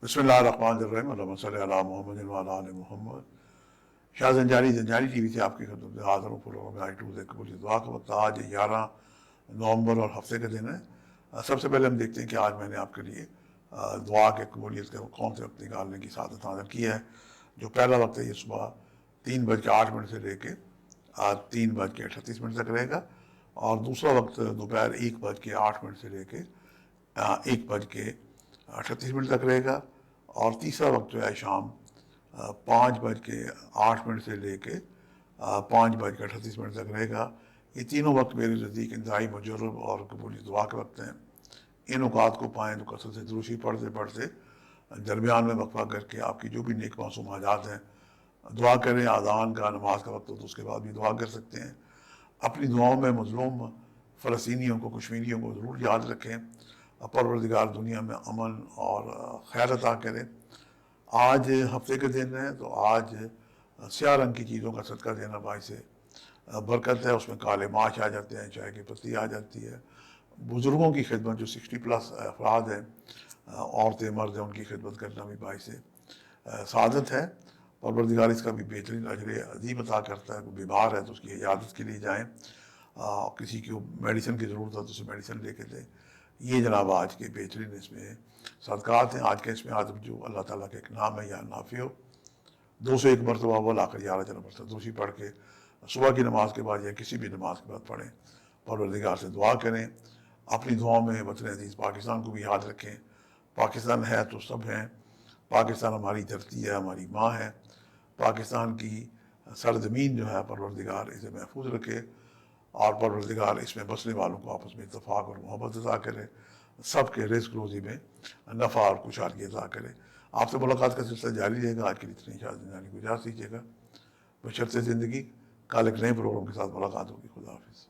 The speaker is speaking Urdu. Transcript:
بسم اللہ الرحمن الرحیم، اللہم صلی علی محمد وعلی آل محمد۔ شاہ زنجانی ٹی وی سے آپ کی خدمت میں حاضر ہوں۔ پروگرام آئی ٹو سے قبولیت دعا کا وقت۔ آج 11 نومبر اور ہفتے کا دن ہے۔ سب سے پہلے ہم دیکھتے ہیں کہ آج میں نے آپ کے لیے دعا کے قبولیت کے کون سے وقت نکالنے کی سعادت حاصل کی ہے۔ جو پہلا وقت ہے یہ صبح 3:08 سے لے کے 3:38 تک رہے گا، اور دوسرا وقت دوپہر 1:08 سے لے کے 1:38 تک رہے گا، اور تیسرا وقت جو ہے شام 5:08 سے لے کے 5:38 تک رہے گا۔ یہ تینوں وقت میرے نزدیک انتہائی مجرب اور قبولی دعا کے وقت ہیں۔ ان اوقات کو پائیں تو کثرت سے دروشی پڑھتے پڑھتے درمیان میں وقفہ کر کے آپ کی جو بھی نیک معصوم حاجات ہیں دعا کریں۔ اذان کا، نماز کا وقت ہو تو اس کے بعد بھی دعا کر سکتے ہیں۔ اپنی دعاؤں میں مظلوم فلسطینیوں کو، کشمیریوں کو ضرور یاد رکھیں۔ پروردگار دنیا میں امن اور خیر عطا کرے۔ آج ہفتے کے دن ہے تو آج سیاہ رنگ کی چیزوں کا صدقہ دینا باعث برکت ہے۔ اس میں کالے ماش آ جاتے ہیں، چائے کی پتی آ جاتی ہے۔ بزرگوں کی خدمت، جو 60+ افراد ہیں، عورتیں مرد ہیں، ان کی خدمت کرنا بھی باعث سعادت ہے۔ پروردگار اس کا بھی بہترین اجر عظیم عطا کرتا ہے۔ کوئی بیمار ہے تو اس کی عیادت کے لیے جائیں، کسی کو میڈیسن کی ضرورت ہے تو اسے میڈیسن لے کے دیں۔ یہ جناب آج کے بہترین اس میں صدقات ہیں۔ آج کے اس میں آدم جو اللہ تعالیٰ کا ایک نام ہے یا نافع، 201 مرتبہ وہ لا کر 11 مرتبہ دوسری پڑھ کے صبح کی نماز کے بعد یا کسی بھی نماز کے بعد پڑھیں۔ پروردگار سے دعا کریں۔ اپنی دعاؤں میں وطن عزیز پاکستان کو بھی یاد رکھیں۔ پاکستان ہے تو سب ہیں۔ پاکستان ہماری دھرتی ہے، ہماری ماں ہے۔ پاکستان کی سرزمین جو ہے پروردگار اسے محفوظ رکھے، اور پروردگار اس میں بسنے والوں کو آپس میں اتفاق اور محبت عطا کرے، سب کے رزق روزی میں نفع اور خوشحالی عطا کرے۔ آپ سے ملاقات کا سلسلہ جاری رہے گا۔ آج کے لیے اتنی اجازت دینے کو اجازت دیجیے گا۔ بشرط زندگی، کل ایک نئے پروگرام کے ساتھ ملاقات ہوگی۔ خدا حافظ۔